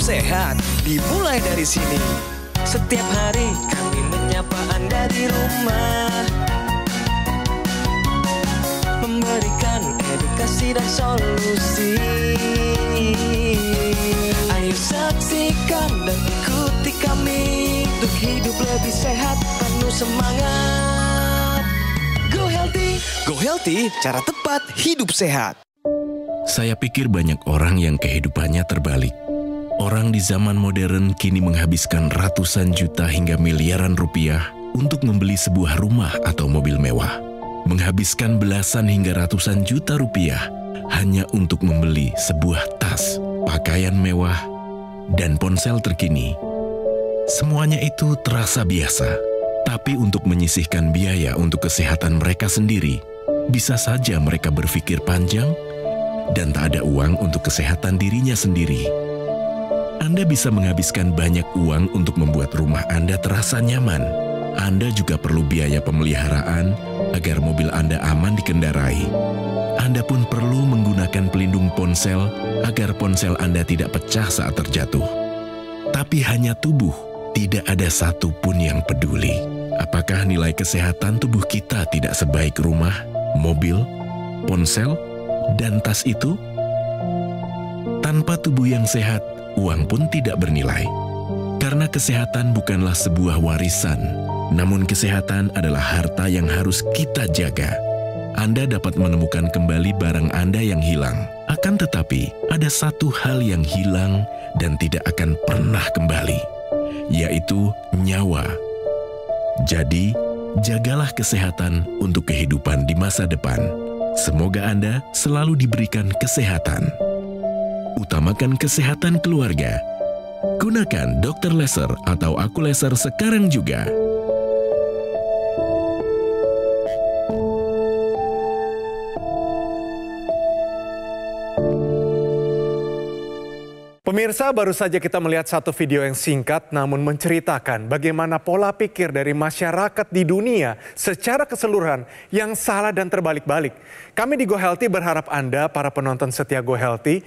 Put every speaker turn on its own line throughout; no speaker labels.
sehat dimulai dari sini. Setiap hari kami menyapa Anda di rumah, memberikan edukasi dan solusi. Ayo saksikan dan ikuti kami untuk hidup lebih sehat, penuh semangat. Go Healthy, Go Healthy, cara tepat hidup sehat.
Saya pikir banyak orang yang kehidupannya terbalik. Orang di zaman modern kini menghabiskan ratusan juta hingga miliaran rupiah untuk membeli sebuah rumah atau mobil mewah. Menghabiskan belasan hingga ratusan juta rupiah hanya untuk membeli sebuah tas, pakaian mewah, dan ponsel terkini. Semuanya itu terasa biasa, tapi untuk menyisihkan biaya untuk kesehatan mereka sendiri, bisa saja mereka berpikir panjang dan tak ada uang untuk kesehatan dirinya sendiri. Anda bisa menghabiskan banyak uang untuk membuat rumah Anda terasa nyaman. Anda juga perlu biaya pemeliharaan agar mobil Anda aman dikendarai. Anda pun perlu menggunakan pelindung ponsel agar ponsel Anda tidak pecah saat terjatuh. Tapi hanya tubuh, tidak ada satupun yang peduli. Apakah nilai kesehatan tubuh kita tidak sebaik rumah, mobil, ponsel, dan tas itu? Tanpa tubuh yang sehat, uang pun tidak bernilai. Karena kesehatan bukanlah sebuah warisan, namun kesehatan adalah harta yang harus kita jaga. Anda dapat menemukan kembali barang Anda yang hilang. Akan tetapi, ada satu hal yang hilang dan tidak akan pernah kembali, yaitu nyawa. Jadi, jagalah kesehatan untuk kehidupan di masa depan. Semoga Anda selalu diberikan kesehatan. Utamakan kesehatan keluarga. Gunakan Dr. Laser atau Aku Laser sekarang juga.
Pemirsa, baru saja kita melihat satu video yang singkat namun menceritakan bagaimana pola pikir dari masyarakat di dunia secara keseluruhan yang salah dan terbalik-balik. Kami di Go Healthy berharap Anda, para penonton setia Go Healthy,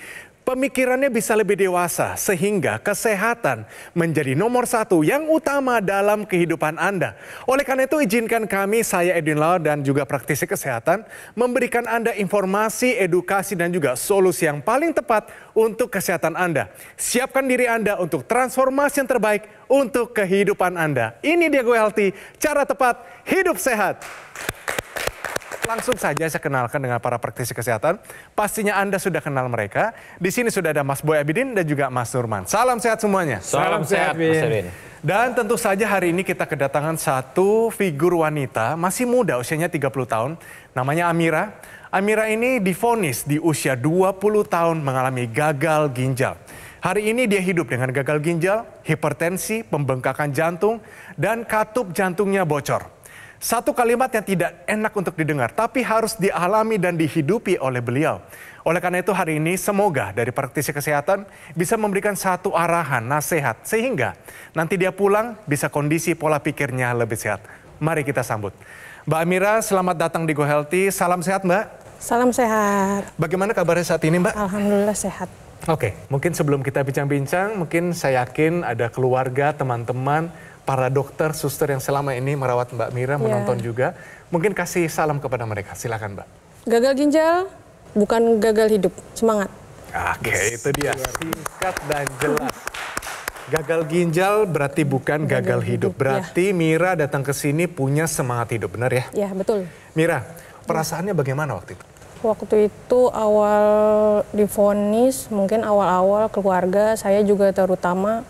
pemikirannya bisa lebih dewasa sehingga kesehatan menjadi nomor satu yang utama dalam kehidupan Anda. Oleh karena itu izinkan kami, saya Edwin Lau dan juga praktisi kesehatan, memberikan Anda informasi, edukasi dan juga solusi yang paling tepat untuk kesehatan Anda. Siapkan diri Anda untuk transformasi yang terbaik untuk kehidupan Anda. Ini dia Go Healthy, cara tepat hidup sehat. Langsung saja saya kenalkan dengan para praktisi kesehatan. Pastinya Anda sudah kenal mereka. Di sini sudah ada Mas Boy Abidin dan juga Mas Nurman. Salam sehat semuanya.
Salam sehat, Mas Abidin.
Dan tentu saja hari ini kita kedatangan satu figur wanita, masih muda, usianya 30 tahun. Namanya Amira. Amira ini divonis di usia 20 tahun mengalami gagal ginjal. Hari ini dia hidup dengan gagal ginjal, hipertensi, pembengkakan jantung, dan katup jantungnya bocor. Satu kalimat yang tidak enak untuk didengar, tapi harus dialami dan dihidupi oleh beliau. Oleh karena itu hari ini semoga dari praktisi kesehatan bisa memberikan satu arahan, nasihat, sehingga nanti dia pulang bisa kondisi pola pikirnya lebih sehat. Mari kita sambut. Mbak Amira, selamat datang di Go Healthy. Salam sehat Mbak.
Salam sehat.
Bagaimana kabarnya saat ini Mbak?
Alhamdulillah sehat.
Oke, mungkin sebelum kita bincang-bincang, mungkin saya yakin ada keluarga, teman-teman, para dokter, suster yang selama ini merawat Mbak Mira, menonton juga. Mungkin kasih salam kepada mereka, silakan Mbak.
Gagal ginjal bukan gagal hidup, semangat.
Oke, itu dia, singkat dan jelas. Gagal ginjal berarti bukan gagal hidup. Berarti Mira datang ke sini punya semangat hidup, benar ya?
Ya, betul.
Mira, perasaannya bagaimana waktu itu?
Waktu itu awal divonis, mungkin awal-awal keluarga, saya juga terutama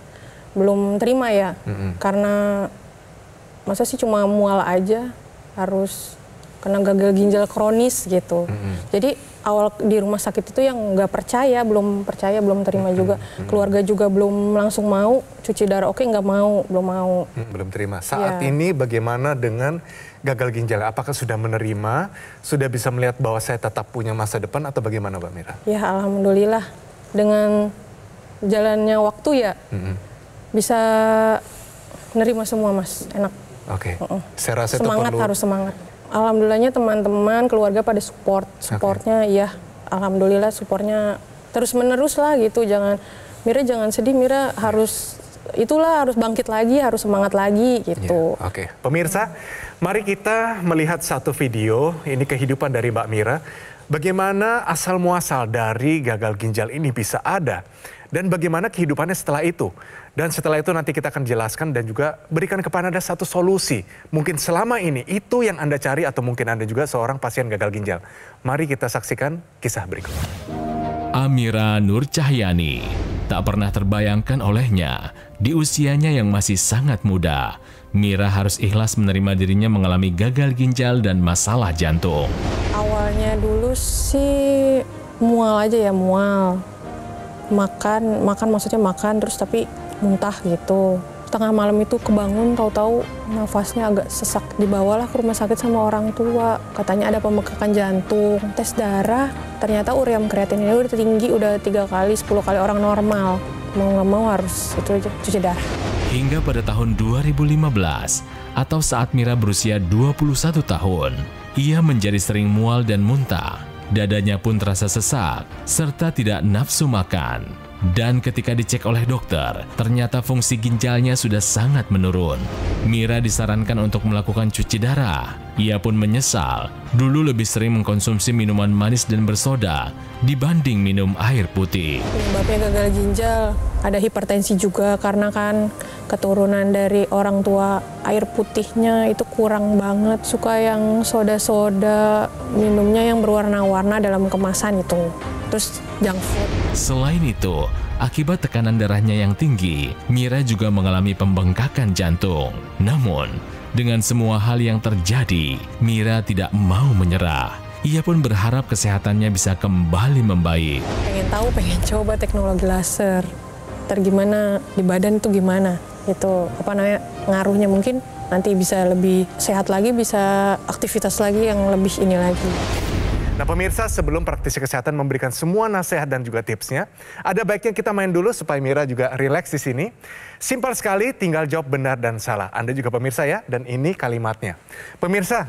belum terima ya, karena masa sih cuma mual aja harus kena gagal ginjal kronis gitu. Jadi awal di rumah sakit itu yang nggak percaya, belum terima juga. Keluarga juga belum langsung mau cuci darah, oke nggak mau, belum mau.
Belum terima. Saat ini bagaimana dengan gagal ginjal? Apakah sudah menerima, sudah bisa melihat bahwa saya tetap punya masa depan atau bagaimana Mbak Mira?
Ya alhamdulillah, dengan jalannya waktu ya. Bisa nerima semua Mas, enak.
Oke, saya rasa
semangat,
itu perlu.
Harus semangat. Alhamdulillahnya teman-teman, keluarga pada supportnya ya. Alhamdulillah supportnya terus menerus lah gitu, jangan Mira jangan sedih, Mira harus bangkit lagi, harus semangat lagi gitu.
Ya, oke. Pemirsa, mari kita melihat satu video, ini kehidupan dari Mbak Mira. Bagaimana asal muasal dari gagal ginjal ini bisa ada dan bagaimana kehidupannya setelah itu. Dan setelah itu nanti kita akan jelaskan dan juga berikan kepada Anda satu solusi. Mungkin selama ini itu yang Anda cari atau mungkin Anda juga seorang pasien gagal ginjal. Mari kita saksikan kisah berikut.
Amira Nur Cahyani tak pernah terbayangkan olehnya di usianya yang masih sangat muda, Mira harus ikhlas menerima dirinya mengalami gagal ginjal dan masalah jantung.
Awalnya dulu sih mual aja ya, mual. Makan maksudnya makan terus tapi muntah gitu. Tengah malam itu kebangun tahu-tahu nafasnya agak sesak. Dibawalah ke rumah sakit sama orang tua. Katanya ada pembengkakan jantung. Tes darah, ternyata ureum kreatinnya udah tinggi, udah 3 kali, 10 kali orang normal. Mau nggak mau harus itu aja, cuci darah.
Hingga pada tahun 2015, atau saat Mira berusia 21 tahun, ia menjadi sering mual dan muntah. Dadanya pun terasa sesak, serta tidak nafsu makan. Dan ketika dicek oleh dokter, ternyata fungsi ginjalnya sudah sangat menurun. Mira disarankan untuk melakukan cuci darah. Ia pun menyesal, dulu lebih sering mengkonsumsi minuman manis dan bersoda dibanding minum air putih.
Penyebabnya gagal ginjal, ada hipertensi juga karena kan keturunan dari orang tua, air putihnya itu kurang banget. Suka yang soda-soda, minumnya yang berwarna-warna dalam kemasan itu. Terus junk food.
Selain itu, akibat tekanan darahnya yang tinggi, Mira juga mengalami pembengkakan jantung. Namun, dengan semua hal yang terjadi, Mira tidak mau menyerah. Ia pun berharap kesehatannya bisa kembali membaik.
Pengen coba teknologi laser. Gimana di badan itu gimana? Itu ngaruhnya mungkin nanti bisa lebih sehat lagi, bisa aktivitas lagi yang lebih ini lagi.
Nah pemirsa, sebelum praktisi kesehatan memberikan semua nasihat dan juga tipsnya, ada baiknya kita main dulu supaya Mira juga rileks di sini. Simpel sekali, tinggal jawab benar dan salah. Anda juga pemirsa ya, dan ini kalimatnya. Pemirsa,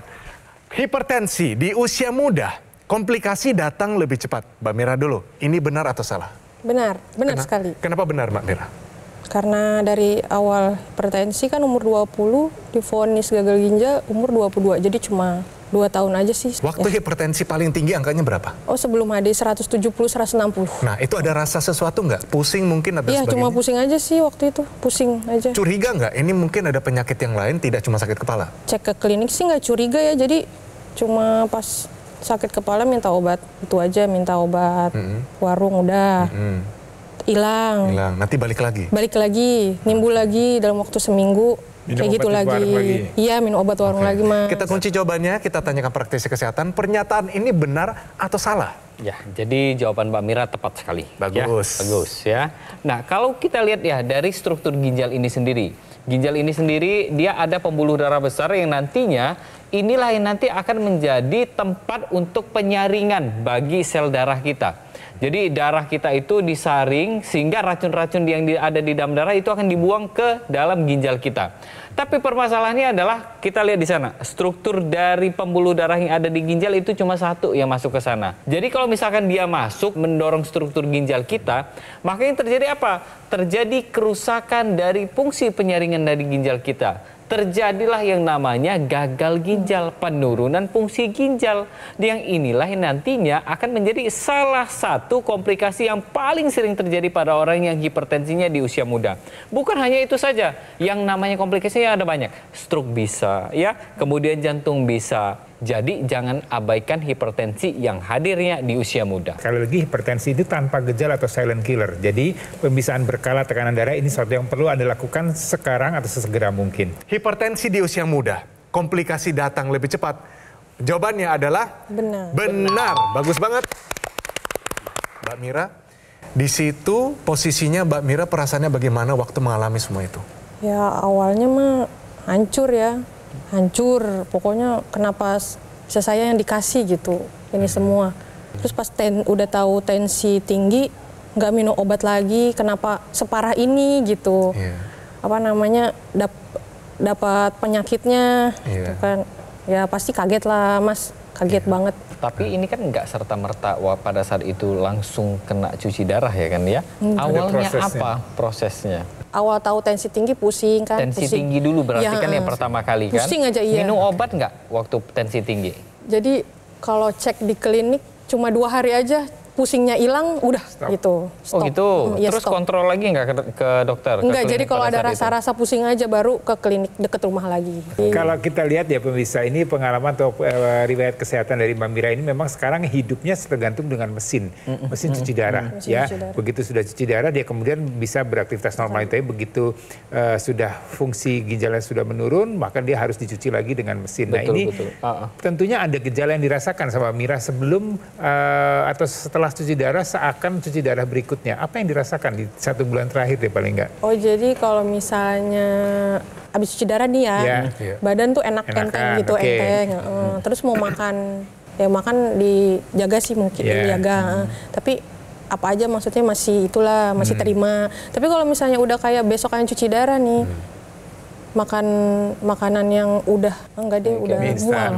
hipertensi di usia muda, komplikasi datang lebih cepat. Mbak Mira dulu, ini benar atau salah?
Benar sekali.
Kenapa benar Mbak Mira?
Karena dari awal hipertensi kan umur 20, divonis gagal ginjal umur 22, jadi cuma 2 tahun aja sih.
Waktu hipertensi paling tinggi angkanya berapa?
Oh sebelum HD 170, 160.
Nah itu ada rasa sesuatu nggak? Pusing mungkin atau sebagainya?
Iya cuma pusing aja sih waktu itu, pusing aja.
Curiga nggak? Ini mungkin ada penyakit yang lain, tidak cuma sakit kepala?
Cek ke klinik sih nggak curiga ya, jadi cuma pas sakit kepala minta obat. Itu aja, minta obat. Warung udah. Hilang. Nanti balik lagi, nimbul lagi dalam waktu seminggu. Kayak gitu lagi. Iya, minum obat warung lagi, Mas.
Kita kunci jawabannya, kita tanyakan praktisi kesehatan. Pernyataan ini benar atau salah?
Ya, jadi jawaban Mbak Mira tepat sekali.
Bagus.
Ya, bagus ya. Nah, kalau kita lihat ya dari struktur ginjal ini sendiri. Ginjal ini sendiri dia ada pembuluh darah besar yang nantinya inilah yang nanti akan menjadi tempat untuk penyaringan bagi sel darah kita. Jadi darah kita itu disaring sehingga racun-racun yang ada di dalam darah itu akan dibuang ke dalam ginjal kita. Tapi permasalahannya adalah kita lihat di sana struktur dari pembuluh darah yang ada di ginjal itu cuma satu yang masuk ke sana. Jadi kalau misalkan dia masuk mendorong struktur ginjal kita, maka yang terjadi apa? Terjadi kerusakan dari fungsi penyaringan dari ginjal kita. Terjadilah yang namanya gagal ginjal, penurunan fungsi ginjal. Yang inilah yang nantinya akan menjadi salah satu komplikasi yang paling sering terjadi pada orang yang hipertensinya di usia muda. Bukan hanya itu saja, yang namanya komplikasinya ada banyak. Stroke bisa, ya, kemudian jantung bisa. Jadi jangan abaikan hipertensi yang hadirnya di usia muda.
Sekali lagi hipertensi itu tanpa gejala atau silent killer. Jadi pemeriksaan berkala tekanan darah ini sesuatu yang perlu Anda lakukan sekarang atau sesegera mungkin.
Hipertensi di usia muda, komplikasi datang lebih cepat. Jawabannya adalah benar. Bagus banget. Mbak Mira, di situ posisinya Mbak Mira perasaannya bagaimana waktu mengalami semua itu? Ya
awalnya mah hancur ya. Hancur, pokoknya kenapa bisa saya yang dikasih gitu ini semua. Terus pas udah tahu tensi tinggi, nggak minum obat lagi, kenapa separah ini gitu. Dapat penyakitnya gitu kan. Ya pasti kaget lah Mas, kaget banget.
Tapi ini kan nggak serta-merta pada saat itu langsung kena cuci darah ya kan ya? Awalnya apa prosesnya?
Awal tahu tensi tinggi pusing kan.
Tensi tinggi dulu berarti kan yang pertama kali kan?
Pusing aja iya.
Minum obat nggak waktu tensi tinggi?
Jadi kalau cek di klinik cuma 2 hari aja pusingnya hilang, udah gitu.
Stop. Oh gitu. Terus stop. Kontrol lagi nggak ke dokter?
Enggak, jadi kalau ada rasa-rasa pusing aja baru ke klinik dekat rumah lagi.
Kalau kita lihat ya pemirsa, ini pengalaman atau riwayat kesehatan dari Mbak Mira ini memang sekarang hidupnya tergantung dengan mesin cuci darah. Begitu sudah cuci darah dia kemudian bisa beraktivitas normal. Tapi begitu sudah fungsi ginjalnya sudah menurun, maka dia harus dicuci lagi dengan mesin. Nah ini tentunya ada gejala yang dirasakan sama Mira sebelum atau setelah cuci darah, seakan cuci darah berikutnya. Apa yang dirasakan di 1 bulan terakhir deh paling nggak?
Oh jadi kalau misalnya habis cuci darah nih ya, badan tuh enteng gitu, enteng. Terus mau makan, ya makan dijaga sih mungkin, dijaga. Tapi apa aja maksudnya masih itulah, masih terima. Tapi kalau misalnya udah kayak besokan cuci darah nih, makan makanan yang udah enggak deh udah mual,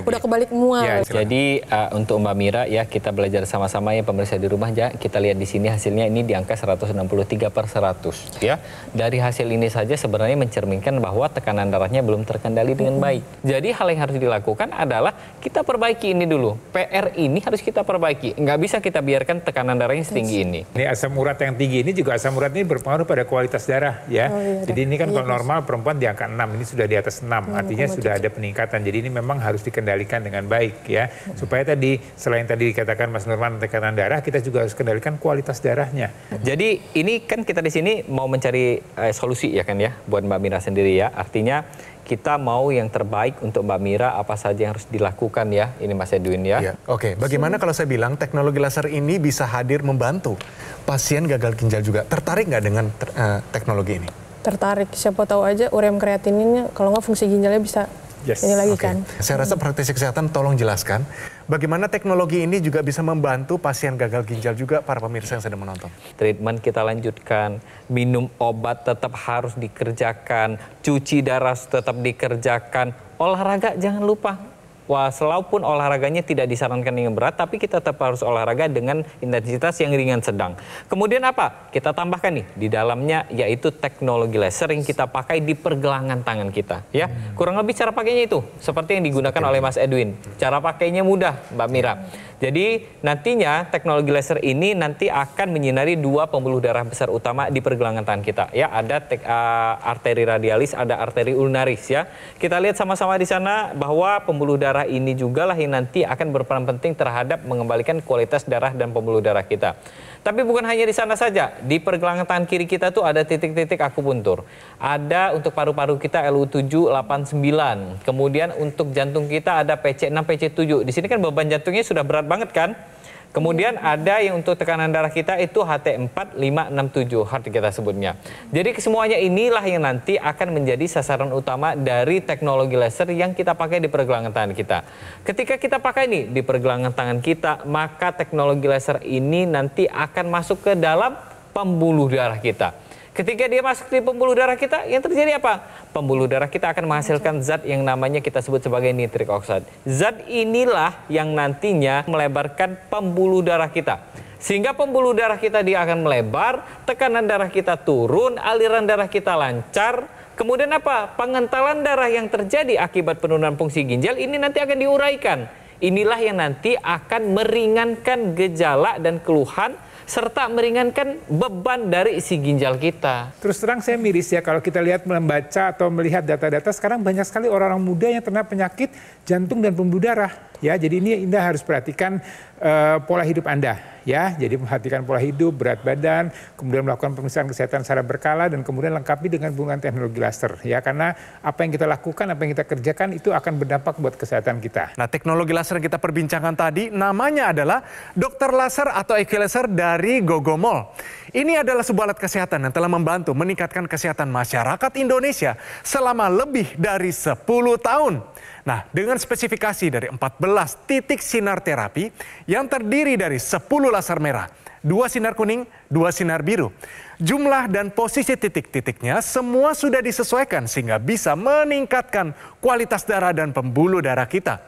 udah kebalik mual.
Ya, jadi untuk Mbak Mira ya kita belajar sama-sama ya pemirsa di rumah ya, kita lihat di sini hasilnya ini di angka 163/100 ya. Dari hasil ini saja sebenarnya mencerminkan bahwa tekanan darahnya belum terkendali dengan baik. Jadi hal yang harus dilakukan adalah kita perbaiki ini dulu. PR ini harus kita perbaiki. Nggak bisa kita biarkan tekanan darahnya setinggi ini.
Ini asam urat yang tinggi ini juga asam urat ini berpengaruh pada kualitas darah ya. Jadi ini kan kalau normal perempuan di angka 6, ini sudah di atas 6, artinya sudah ada peningkatan. Jadi ini memang harus dikendalikan dengan baik ya. Supaya tadi, selain tadi dikatakan Mas Nurman tekanan darah, kita juga harus kendalikan kualitas darahnya.
Jadi ini kan kita di sini mau mencari solusi ya kan ya, buat Mbak Mira sendiri ya. Artinya kita mau yang terbaik untuk Mbak Mira, apa saja yang harus dilakukan ya, ini Mas Edwin ya.
Oke, bagaimana kalau saya bilang teknologi laser ini bisa hadir membantu pasien gagal ginjal juga? Tertarik nggak dengan teknologi ini?
Tertarik, siapa tahu aja ureum kreatininnya kalau nggak fungsi ginjalnya bisa ini lagi kan.
Saya rasa praktisi kesehatan tolong jelaskan bagaimana teknologi ini juga bisa membantu pasien gagal ginjal juga, para pemirsa yang sedang menonton.
Treatment kita lanjutkan, minum obat tetap harus dikerjakan, cuci darah tetap dikerjakan, olahraga jangan lupa. Wah, walaupun olahraganya tidak disarankan yang berat, tapi kita tetap harus olahraga dengan intensitas yang ringan sedang. Kemudian apa? Kita tambahkan nih di dalamnya yaitu teknologi laser yang kita pakai di pergelangan tangan kita. Ya, kurang lebih cara pakainya itu seperti yang digunakan oleh Mas Edwin. Cara pakainya mudah, Mbak Mira. Jadi nantinya teknologi laser ini nanti akan menyinari 2 pembuluh darah besar utama di pergelangan tangan kita. Ya, ada arteri radialis, ada arteri ulnaris ya. Kita lihat sama-sama di sana bahwa pembuluh darah ini juga lah yang nanti akan berperan penting terhadap mengembalikan kualitas darah dan pembuluh darah kita. Tapi bukan hanya di sana saja, di pergelangan tangan kiri kita tuh ada titik-titik akupuntur. Ada untuk paru-paru kita LU789. Kemudian untuk jantung kita ada PC6, PC7. Di sini kan beban jantungnya sudah berat banget kan? Kemudian ada yang untuk tekanan darah kita itu HT4, 5, 6, 7 heart kita sebutnya. Jadi semuanya inilah yang nanti akan menjadi sasaran utama dari teknologi laser yang kita pakai di pergelangan tangan kita. Ketika kita pakai nih di pergelangan tangan kita, maka teknologi laser ini nanti akan masuk ke dalam pembuluh darah kita. Ketika dia masuk di pembuluh darah kita, yang terjadi apa? Pembuluh darah kita akan menghasilkan zat yang namanya kita sebut sebagai nitrik oxide. Zat inilah yang nantinya melebarkan pembuluh darah kita. Sehingga pembuluh darah kita dia akan melebar, tekanan darah kita turun, aliran darah kita lancar. Kemudian apa? Pengentalan darah yang terjadi akibat penurunan fungsi ginjal ini nanti akan diuraikan. Inilah yang nanti akan meringankan gejala dan keluhan serta meringankan beban dari isi ginjal kita.
Terus terang saya miris ya kalau kita lihat membaca atau melihat data-data sekarang banyak sekali orang-orang muda yang terkena penyakit jantung dan pembuluh darah. Ya, jadi ini Anda harus perhatikan pola hidup Anda. Ya, jadi perhatikan pola hidup, berat badan, kemudian melakukan pemeriksaan kesehatan secara berkala dan kemudian lengkapi dengan penggunaan teknologi laser. Ya, karena apa yang kita lakukan, apa yang kita kerjakan itu akan berdampak buat kesehatan kita.
Nah, teknologi laser yang kita perbincangkan tadi namanya adalah dokter laser atau Equilaser dari Gogomol. Ini adalah sebuah alat kesehatan yang telah membantu meningkatkan kesehatan masyarakat Indonesia selama lebih dari 10 tahun. Nah, dengan spesifikasi dari 14 titik sinar terapi yang terdiri dari 10 laser merah, 2 sinar kuning, 2 sinar biru. Jumlah dan posisi titik-titiknya semua sudah disesuaikan sehingga bisa meningkatkan kualitas darah dan pembuluh darah kita.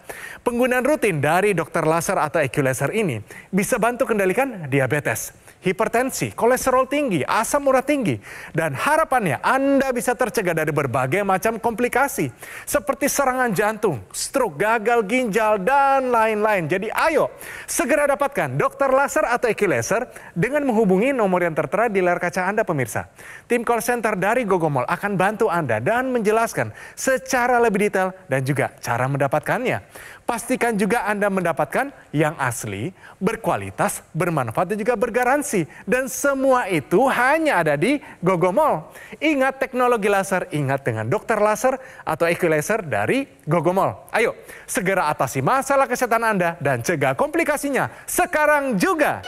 Penggunaan rutin dari dokter laser atau EQ laser ini bisa bantu kendalikan diabetes, hipertensi, kolesterol tinggi, asam urat tinggi, dan harapannya Anda bisa tercegah dari berbagai macam komplikasi seperti serangan jantung, stroke, gagal ginjal, dan lain-lain. Jadi ayo segera dapatkan dokter laser atau EQ laser dengan menghubungi nomor yang tertera di layar kaca Anda, pemirsa. Tim call center dari Gogomall akan bantu Anda dan menjelaskan secara lebih detail dan juga cara mendapatkannya. Pastikan juga Anda mendapatkan yang asli, berkualitas, bermanfaat, dan juga bergaransi. Dan semua itu hanya ada di Gogomall. Ingat teknologi laser, ingat dengan dokter laser atau EQ laser dari Gogomall. Ayo, segera atasi masalah kesehatan Anda dan cegah komplikasinya sekarang juga.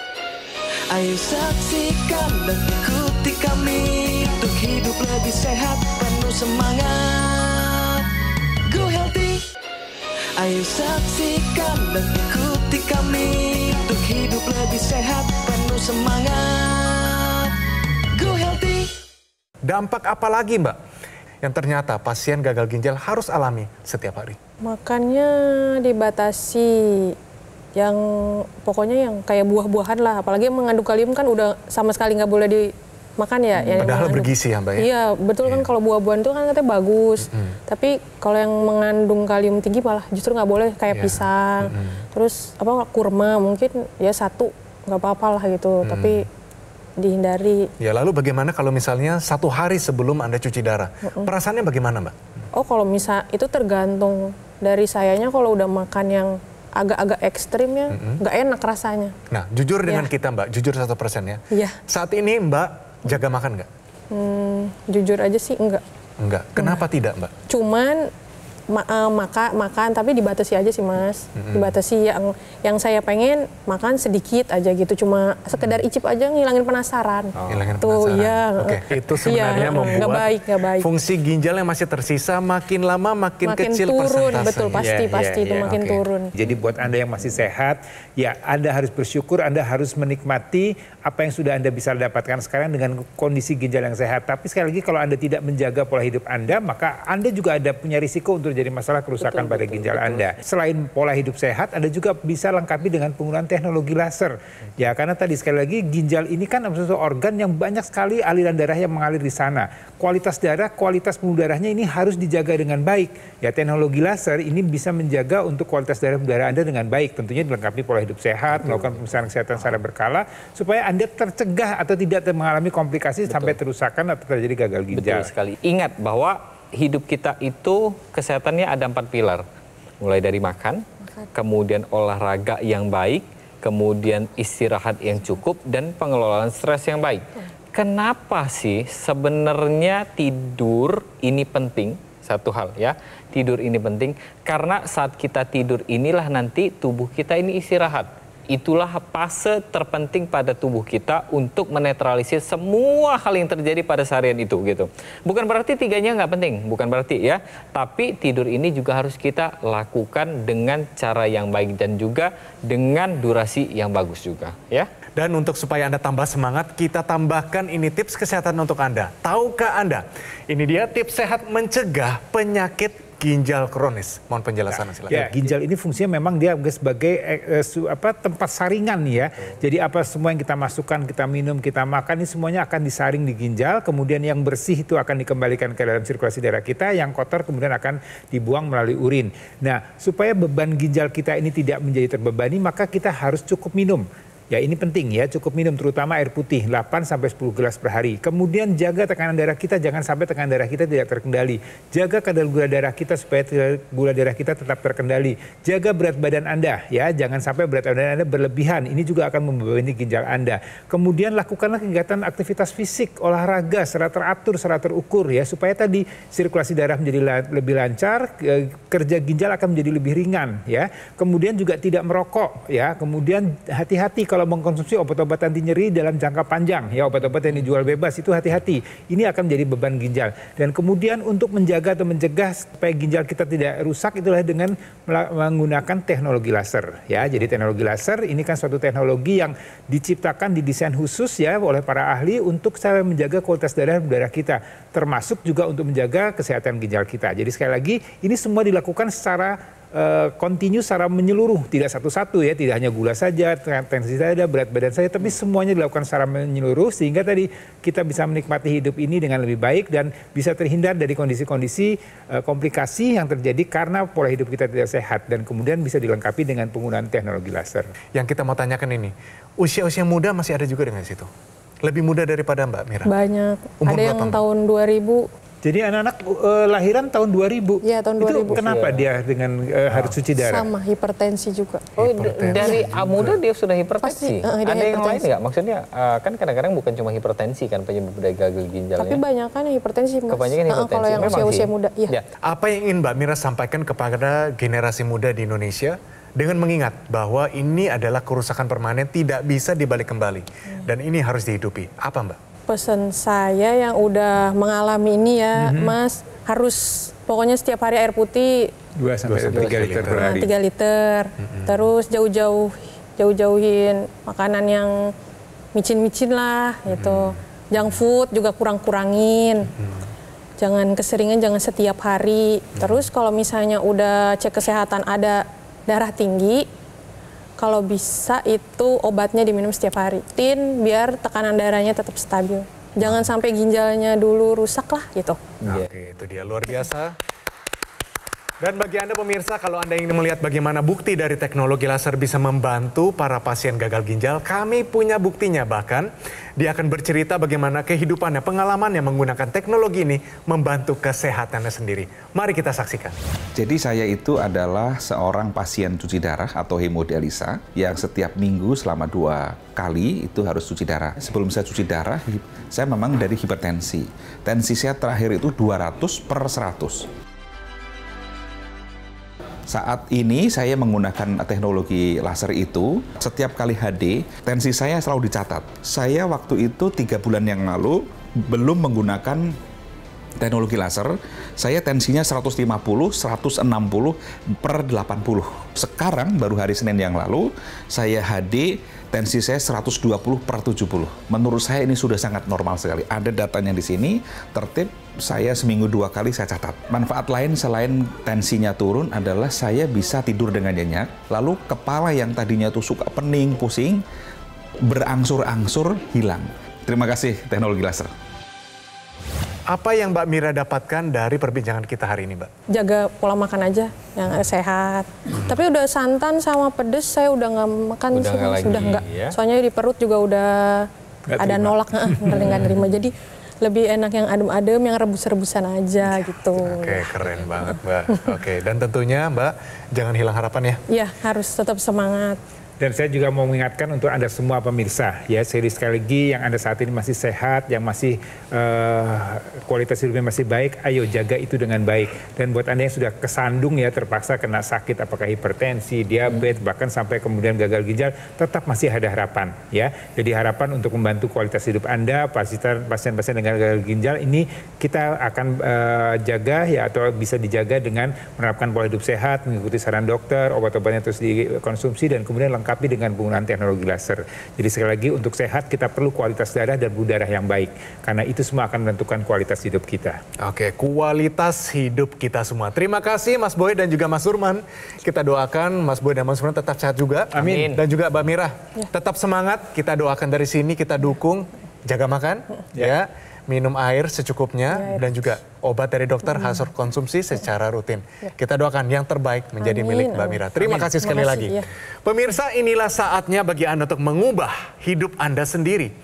Ayo saksikan dan ikuti kami untuk hidup lebih sehat, penuh semangat. Go Healthy. Ayo saksikan dan ikuti kami untuk hidup lebih sehat, penuh semangat. Go Healthy.
Dampak apa lagi, Mbak, yang ternyata pasien gagal ginjal harus alami setiap hari?
Makannya dibatasi, yang pokoknya yang kayak buah-buahan lah. Apalagi yang mengandung kalium kan udah sama sekali nggak boleh dimakan ya.
Padahal bergizi ya, Mbak ya?
Iya, betul kan, kalau buah-buahan itu kan katanya bagus. Tapi kalau yang mengandung kalium tinggi malah justru nggak boleh, kayak pisang. Terus apa, kurma mungkin ya 1 nggak apa-apa lah gitu. Tapi dihindari.
Ya, lalu bagaimana kalau misalnya 1 hari sebelum Anda cuci darah? Perasaannya bagaimana, Mbak?
Oh, kalau misal itu tergantung dari sayanya. Kalau udah makan yang agak-agak ekstrim ya, nggak enak rasanya.
Nah, jujur dengan kita, Mbak, jujur 100% ya.
Iya.
Saat ini Mbak jaga makan nggak?
Jujur aja sih enggak.
Enggak. Kenapa tidak, Mbak?
Cuman makan tapi dibatasi aja sih, Mas. Dibatasi yang saya pengen makan sedikit aja gitu, cuma sekedar icip aja ngilangin penasaran.
Hilangin
Tuh,
penasaran.
iya.
Oke, itu sebenarnya membuat
nggak baik.
fungsi ginjal yang masih tersisa makin lama makin kecil
turun,
persentasenya.
betul, pasti itu makin turun.
Jadi buat Anda yang masih sehat, ya Anda harus bersyukur, Anda harus menikmati apa yang sudah Anda bisa dapatkan sekarang dengan kondisi ginjal yang sehat. Tapi sekali lagi kalau Anda tidak menjaga pola hidup Anda, maka Anda juga ada punya risiko untuk jadi masalah kerusakan pada ginjal Anda. Selain pola hidup sehat, Anda juga bisa lengkapi dengan penggunaan teknologi laser. Ya, karena tadi sekali lagi ginjal ini kan suatu organ yang banyak sekali aliran darah yang mengalir di sana. Kualitas darah, kualitas pembuluh darahnya ini harus dijaga dengan baik. Ya, teknologi laser ini bisa menjaga untuk kualitas darah Anda dengan baik. Tentunya dilengkapi pola hidup sehat, melakukan pemeriksaan kesehatan secara berkala supaya Anda tercegah atau tidak mengalami komplikasi sampai kerusakan atau terjadi gagal ginjal.
Betul sekali. Ingat bahwa hidup kita itu kesehatannya ada 4 pilar. Mulai dari makan, kemudian olahraga yang baik, kemudian istirahat yang cukup, dan pengelolaan stres yang baik. Kenapa sih sebenarnya tidur ini penting? Satu hal ya, tidur ini penting karena saat kita tidur inilah nanti tubuh kita ini istirahat. Itulah fase terpenting pada tubuh kita untuk menetralisir semua hal yang terjadi pada seharian itu gitu. Bukan berarti 3-nya nggak penting, bukan berarti ya. Tapi tidur ini juga harus kita lakukan dengan cara yang baik dan juga dengan durasi yang bagus juga ya.
Dan untuk supaya Anda tambah semangat, kita tambahkan ini tips kesehatan untuk Anda. Tahukah Anda? Ini dia tips sehat mencegah penyakit ginjal kronis. Mohon penjelasan, silakan.
Ya, ginjal ini fungsinya memang dia sebagai tempat saringan ya. Jadi apa semua yang kita masukkan, kita minum, kita makan ini semuanya akan disaring di ginjal. Kemudian yang bersih itu akan dikembalikan ke dalam sirkulasi darah kita, yang kotor kemudian akan dibuang melalui urin. Nah, supaya beban ginjal kita ini tidak menjadi terbebani, maka kita harus cukup minum. Ya, ini penting ya, cukup minum terutama air putih 8-10 gelas per hari. Kemudian jaga tekanan darah kita, jangan sampai tekanan darah kita tidak terkendali. Jaga kadar gula darah kita supaya gula darah kita tetap terkendali. Jaga berat badan Anda ya, jangan sampai berat badan Anda berlebihan. Ini juga akan membebani ginjal Anda. Kemudian lakukanlah kegiatan aktivitas fisik, olahraga secara teratur, secara terukur ya, supaya tadi sirkulasi darah menjadi lebih lancar, kerja ginjal akan menjadi lebih ringan ya. Kemudian juga tidak merokok ya. Kemudian hati-hati kalau mengkonsumsi obat-obat anti nyeri dalam jangka panjang, ya obat-obat yang dijual bebas itu hati-hati. Ini akan menjadi beban ginjal. Dan kemudian untuk menjaga atau mencegah supaya ginjal kita tidak rusak itulah dengan menggunakan teknologi laser. Ya, jadi teknologi laser ini kan suatu teknologi yang diciptakan, didesain khusus ya oleh para ahli untuk saya menjaga kualitas darah kita, termasuk juga untuk menjaga kesehatan ginjal kita. Jadi sekali lagi ini semua dilakukan secara kontinu, secara menyeluruh, tidak satu-satu ya, tidak hanya gula saja, tensi saja, berat badan saja, tapi semuanya dilakukan secara menyeluruh sehingga tadi kita bisa menikmati hidup ini dengan lebih baik dan bisa terhindar dari kondisi-kondisi komplikasi yang terjadi karena pola hidup kita tidak sehat dan kemudian bisa dilengkapi dengan penggunaan teknologi laser.
Yang kita mau tanyakan ini, usia-usia muda masih ada juga dengan situ? Lebih muda daripada Mbak Mira?
Banyak. Ada yang tahun 2000.
Jadi anak-anak lahiran tahun 2000.
Iya, tahun 2000.
Itu kenapa dia dengan harus cuci darah?
Sama hipertensi juga.
Oh, dari muda dia sudah hipertensi.
Pasti,
ada yang lain nggak? Maksudnya kan kadang-kadang bukan cuma hipertensi kan penyebab dari gagal ginjalnya.
Tapi banyak kan hipertensi, Mas.
Kebanyakan hipertensi.
Kalau yang usia-usia muda. Iya.
Apa yang ingin Mbak Mira sampaikan kepada generasi muda di Indonesia dengan mengingat bahwa ini adalah kerusakan permanen tidak bisa dibalik kembali dan ini harus dihidupi. Apa Mbak?
Pesan saya yang udah mengalami ini ya, Mas, harus pokoknya setiap hari air putih
2-3 liter per hari.
3 liter. Terus jauh-jauhin makanan yang micin-micin lah gitu. Junk food juga kurang-kurangin. Jangan keseringan, jangan setiap hari. Terus kalau misalnya udah cek kesehatan ada darah tinggi, kalau bisa itu obatnya diminum setiap hari. Biar tekanan darahnya tetap stabil. Jangan sampai ginjalnya dulu rusak lah gitu.
Oke, itu dia luar biasa. Dan bagi Anda pemirsa, kalau Anda ingin melihat bagaimana bukti dari teknologi laser bisa membantu para pasien gagal ginjal, kami punya buktinya. Bahkan dia akan bercerita bagaimana kehidupannya, pengalamannya menggunakan teknologi ini membantu kesehatannya sendiri. Mari kita saksikan.
Jadi saya itu adalah seorang pasien cuci darah atau hemodialisa yang setiap minggu selama 2 kali itu harus cuci darah. Sebelum saya cuci darah, saya memang dari hipertensi. Tensi saya terakhir itu 200/100. Saat ini saya menggunakan teknologi laser itu, setiap kali HD, tensi saya selalu dicatat. Saya waktu itu 3 bulan yang lalu belum menggunakan teknologi laser, saya tensinya 150/160/80. Sekarang baru hari Senin yang lalu, saya HD, tensi saya 120/70. Menurut saya ini sudah sangat normal sekali. Ada datanya di sini, tertib, saya seminggu 2 kali saya catat. Manfaat lain selain tensinya turun adalah saya bisa tidur dengan nyenyak, lalu kepala yang tadinya tuh suka pening, pusing, berangsur-angsur hilang. Terima kasih teknologi laser.
Apa yang Mbak Mira dapatkan dari perbincangan kita hari ini, Mbak?
Jaga pola makan aja yang sehat. Tapi udah santan sama pedes saya udah nggak makan
Udah
sih,
nggak lagi,
sudah nggak.
ya?
Soalnya di perut juga udah ada nolak, nggak terima. Jadi lebih enak yang adem-adem, yang rebus-rebusan aja gitu.
Oke, keren banget, Mbak. Oke, dan tentunya Mbak jangan hilang harapan ya.
Iya, harus tetap semangat.
Dan saya juga mau mengingatkan untuk Anda semua pemirsa, ya sekali lagi yang Anda saat ini masih sehat, yang masih kualitas hidupnya masih baik, ayo jaga itu dengan baik. Dan buat Anda yang sudah kesandung ya, terpaksa kena sakit, apakah hipertensi, diabetes, bahkan sampai kemudian gagal ginjal, tetap masih ada harapan ya. Jadi harapan untuk membantu kualitas hidup Anda, pasien-pasien dengan gagal ginjal ini kita akan jaga ya, atau bisa dijaga dengan menerapkan pola hidup sehat, mengikuti saran dokter, obat-obatnya terus dikonsumsi, dan kemudian lengkapi dengan penggunaan teknologi laser. Jadi sekali lagi untuk sehat kita perlu kualitas darah dan pembuluh darah yang baik. Karena itu semua akan menentukan kualitas hidup kita.
Oke, kualitas hidup kita semua. Terima kasih Mas Boy dan juga Mas Surman. Kita doakan Mas Boy dan Mas Surman tetap sehat juga.
Amin.
Dan juga Mbak Mira, tetap semangat. Kita doakan dari sini, kita dukung. Jaga makan, ya. Minum air secukupnya, dan juga obat dari dokter harus konsumsi secara rutin. Kita doakan yang terbaik menjadi milik Mbak Mira. Terima kasih sekali lagi. Pemirsa, inilah saatnya bagi Anda untuk mengubah hidup Anda sendiri.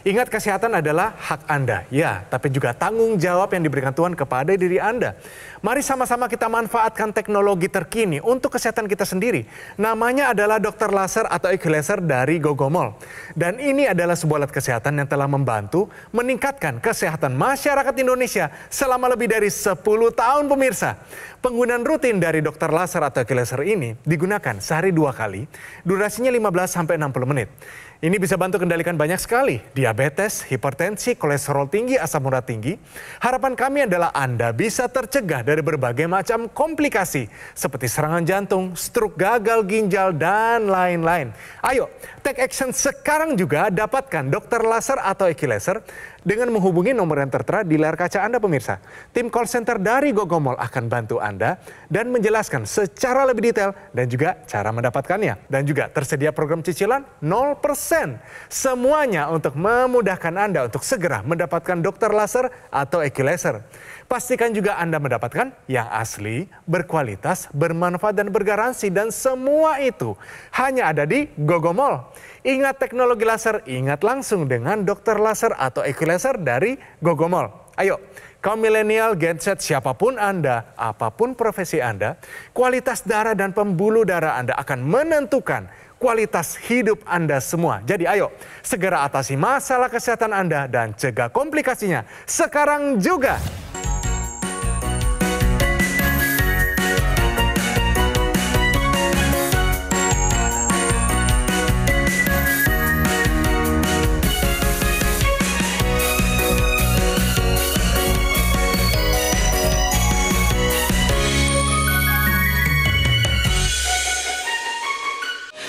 Ingat, kesehatan adalah hak Anda, ya, tapi juga tanggung jawab yang diberikan Tuhan kepada diri Anda. Mari sama-sama kita manfaatkan teknologi terkini untuk kesehatan kita sendiri. Namanya adalah Dokter Laser atau IQ Laser dari Gogomol. Dan ini adalah sebuah alat kesehatan yang telah membantu meningkatkan kesehatan masyarakat Indonesia selama lebih dari 10 tahun, pemirsa. Penggunaan rutin dari Dokter Laser atau IQ Laser ini digunakan sehari 2 kali, durasinya 15-60 menit. Ini bisa bantu kendalikan banyak sekali, diabetes, hipertensi, kolesterol tinggi, asam urat tinggi. Harapan kami adalah Anda bisa tercegah dari berbagai macam komplikasi seperti serangan jantung, stroke, gagal ginjal, dan lain-lain. Ayo, take action sekarang juga, dapatkan dokter laser atau equilaser dengan menghubungi nomor yang tertera di layar kaca Anda pemirsa. Tim call center dari Gogomol akan bantu Anda dan menjelaskan secara lebih detail dan juga cara mendapatkannya. Dan juga tersedia program cicilan 0%. Semuanya untuk memudahkan Anda untuk segera mendapatkan dokter laser atau equilaser. Pastikan juga Anda mendapatkan yang asli, berkualitas, bermanfaat dan bergaransi, dan semua itu hanya ada di Gogomol. Ingat teknologi laser, ingat langsung dengan dokter laser atau equilaser dari Gogomol. Ayo, kaum milenial, Gen Z, siapapun Anda, apapun profesi Anda, kualitas darah dan pembuluh darah Anda akan menentukan kualitas hidup Anda semua. Jadi ayo, segera atasi masalah kesehatan Anda dan cegah komplikasinya sekarang juga.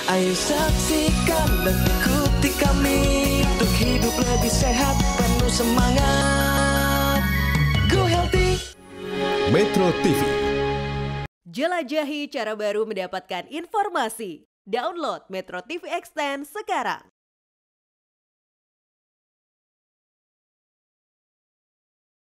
Ayo saksikan dan ikuti kami untuk hidup lebih sehat, penuh semangat. Go Healthy.
Metro TV.
Jelajahi cara baru mendapatkan informasi. Download Metro TV Extend sekarang.